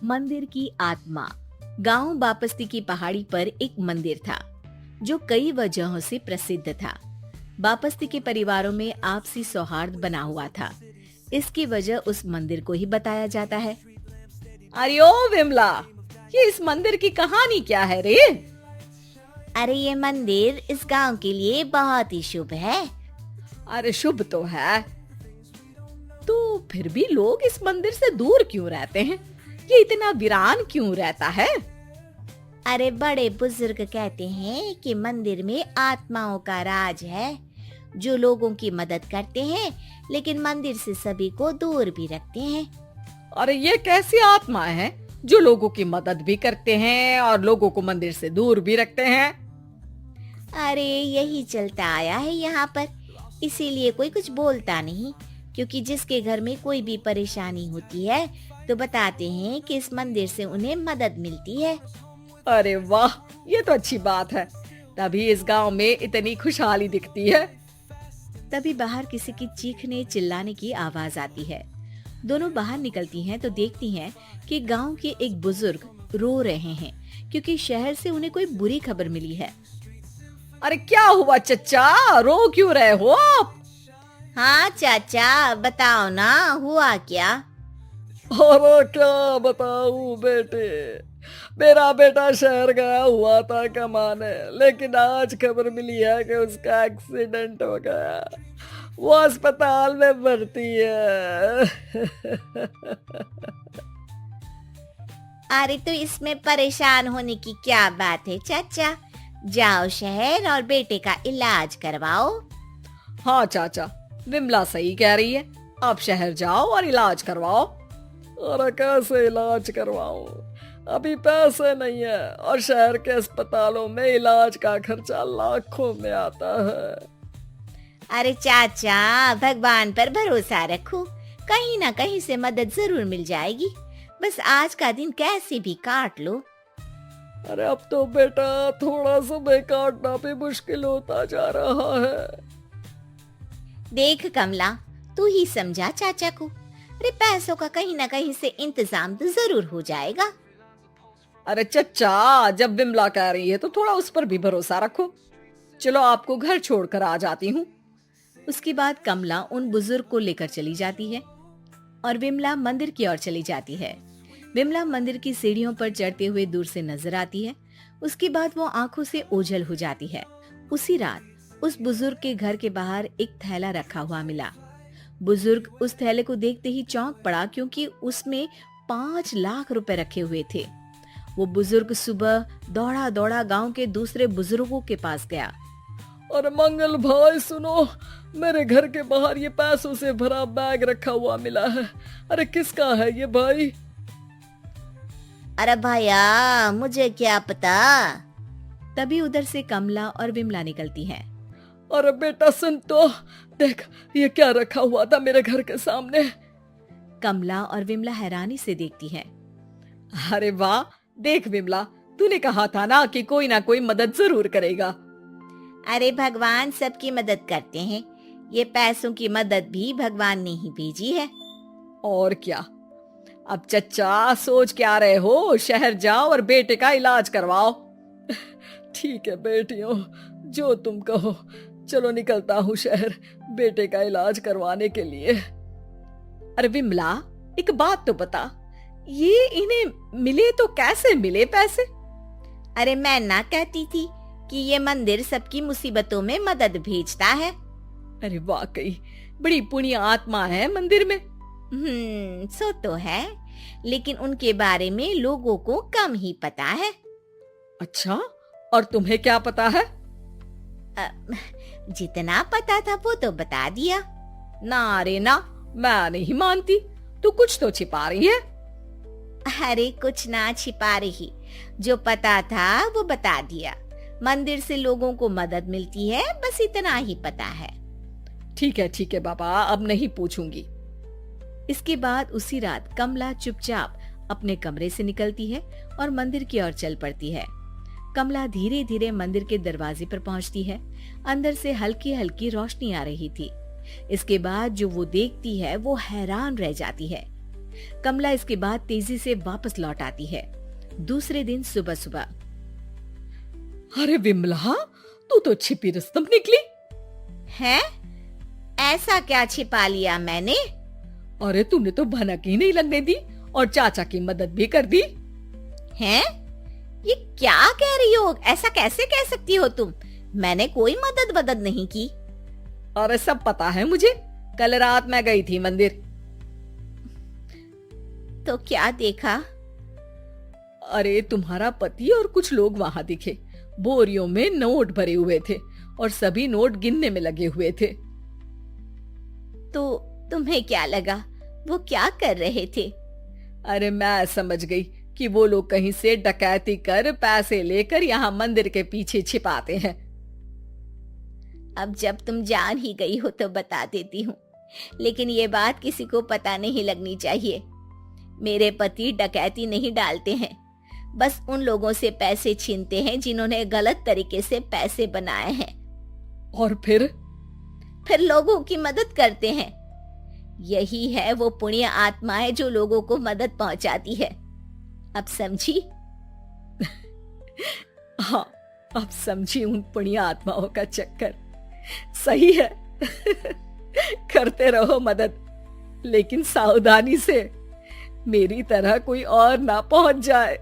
मंदिर की आत्मा। गांव बापस्ती की पहाड़ी पर एक मंदिर था जो कई वजहों से प्रसिद्ध था। बापस्ती के परिवारों में आपसी सौहार्द बना हुआ था। इसकी वजह उस मंदिर को ही बताया जाता है। अरे ओ विमला, ये इस मंदिर की कहानी क्या है रे? अरे ये मंदिर इस गांव के लिए बहुत ही शुभ है। अरे शुभ तो है, तो फिर भी लोग इस मंदिर से दूर क्यों रहते हैं? ये इतना वीरान क्यों रहता है? अरे बड़े बुजुर्ग कहते हैं कि मंदिर में आत्माओं का राज है जो लोगों की मदद करते हैं, लेकिन मंदिर से सभी को दूर भी रखते हैं। अरे ये कैसी आत्मा है जो लोगों की मदद भी करते हैं और लोगों को मंदिर से दूर भी रखते हैं? अरे यही चलता आया है यहाँ पर, इसीलिए कोई कुछ बोलता नहीं, क्योंकि जिसके घर में कोई भी परेशानी होती है तो बताते हैं कि इस मंदिर से उन्हें मदद मिलती है। अरे वाह, ये तो अच्छी बात है। तभी इस गांव में इतनी खुशहाली दिखती है। तभी बाहर किसी की चीखने चिल्लाने की आवाज आती है। दोनों बाहर निकलती हैं तो देखती हैं कि गांव के एक बुजुर्ग रो रहे हैं, क्योंकि शहर से उन्हें कोई बुरी खबर मिली है। अरे क्या हुआ चच्चा, रो क्यों रहे हो आप? हाँ चाचा, बताओ ना, हुआ क्या? अरे क्या बताऊं बेटे, मेरा बेटा शहर गया हुआ था कमाने, लेकिन आज खबर मिली है कि उसका एक्सीडेंट हो गया। वो अस्पताल में भर्ती है। अरे तो इसमें परेशान होने की क्या बात है चाचा, जाओ शहर और बेटे का इलाज करवाओ। हाँ चाचा, विमला सही कह रही है, आप शहर जाओ और इलाज करवाओ। अरे कैसे इलाज करवाऊं, अभी पैसे नहीं है और शहर के अस्पतालों में इलाज का खर्चा लाखों में आता है। अरे चाचा, भगवान पर भरोसा रखो, कहीं ना कहीं से मदद जरूर मिल जाएगी, बस आज का दिन कैसे भी काट लो। अरे अब तो बेटा थोड़ा समय काटना भी मुश्किल होता जा रहा है। देख कमला, तू ही समझा चाचा को, अरे पैसों का कहीं ना कहीं से इंतजाम तो जरूर हो जाएगा। अरे चच्चा, जब विमला कह रही है तो थोड़ा उस पर भी भरोसा रखो। चलो आपको घर छोड़कर आ जाती हूँ। उसके बाद कमला उन बुजुर्ग को लेकर चली जाती है और विमला मंदिर की ओर चली जाती है। विमला मंदिर की सीढ़ियों पर चढ़ते हुए दूर से नजर आती है। उसके बाद वो आंखों से ओझल हो जाती है। उसी रात उस बुजुर्ग के घर के बाहर एक थैला रखा हुआ मिला। बुजुर्ग उस थैले को देखते ही चौंक पड़ा, क्योंकि उसमें 5 लाख रुपए रखे हुए थे। वो बुजुर्ग सुबह दौड़ा दौड़ा गांव के दूसरे बुजुर्गों के पास गया। और मंगल भाई सुनो, मेरे घर के बाहर ये पैसों से भरा बैग रखा हुआ मिला है। अरे किसका है ये भाई? अरे भैया, मुझे क्या पता। तभी उधर से कमला और विमला निकलती हैं। अरे बेटा सुन तो, देख ये क्या रखा हुआ था मेरे घर के सामने। कमला और विमला हैरानी से देखती हैं। अरे वाह, देख विमला, तूने कहा था ना कि कोई ना कोई मदद जरूर करेगा। अरे भगवान सबकी मदद करते हैं, ये पैसों की मदद भी भगवान ने ही भेजी है। और क्या। अब चच्चा सोच क्या रहे हो, शहर जाओ और बेटे का इलाज करवाओ। ठीक है बेटियों, जो तुम कहो। चलो निकलता हूँ शहर बेटे का इलाज करवाने के लिए। अरे विमला, एक बात तो बता, ये इन्हें मिले तो कैसे मिले पैसे? अरे मैं ना कहती थी कि ये मंदिर सबकी मुसीबतों में मदद भेजता है। अरे वाकई बड़ी पुण्य आत्मा है मंदिर में। सो तो है, लेकिन उनके बारे में लोगों को कम ही पता है। अच्छा, और तुम्हें क्या पता है? जितना पता था वो तो बता दिया। ना रे ना, मैं नहीं मानती, तू कुछ तो छिपा रही है। अरे कुछ ना छिपा रही, जो पता था वो बता दिया। मंदिर से लोगों को मदद मिलती है, बस इतना ही पता है। ठीक है बाबा, अब नहीं पूछूंगी। इसके बाद उसी रात कमला चुपचाप अपने कमरे से निकलती है और मंदिर की ओर चल पड़ती है। कमला धीरे धीरे मंदिर के दरवाजे पर पहुंचती है। अंदर से हल्की हल्की रोशनी आ रही थी। इसके बाद जो वो देखती है वो हैरान रह जाती है। कमला इसके बाद तेजी से वापस लौट आती है। दूसरे दिन सुबह सुबह। अरे विमला, तू तो छिपी रुस्तम निकली है? ऐसा क्या छिपा लिया मैंने? अरे तूने तो भनक ही नहीं लगने दी और चाचा की मदद भी कर दी। हैं? ये क्या कह रही हो? ऐसा कैसे कह सकती हो तुम? मैंने कोई मदद नहीं की। अरे सब पता है मुझे, कल रात मैं गई थी मंदिर। तो क्या देखा? अरे तुम्हारा पति और कुछ लोग वहां दिखे, बोरियों में नोट भरे हुए थे और सभी नोट गिनने में लगे हुए थे। तो तुम्हें क्या लगा? वो क्या कर रहे थे? अरे मैं समझ गई कि वो लोग कहीं से डकैती कर पैसे लेकर यहाँ मंदिर के पीछे छिपाते हैं। अब जब तुम जान ही गई हो तो बता देती हूँ, लेकिन ये बात किसी को पता नहीं लगनी चाहिए। मेरे पति डकैती नहीं डालते हैं, बस उन लोगों से पैसे छीनते हैं जिन्होंने गलत तरीके से पैसे बनाए हैं। और फिर लोगों की मदद करते हैं। यही है वो पुण्य आत्माएं जो लोगों को मदद पहुंचाती है। अब समझी? हाँ, अब समझी उन पुण्य आत्माओं का चक्कर। सही है। करते रहो मदद, लेकिन सावधानी से, मेरी तरह कोई और ना पहुंच जाए।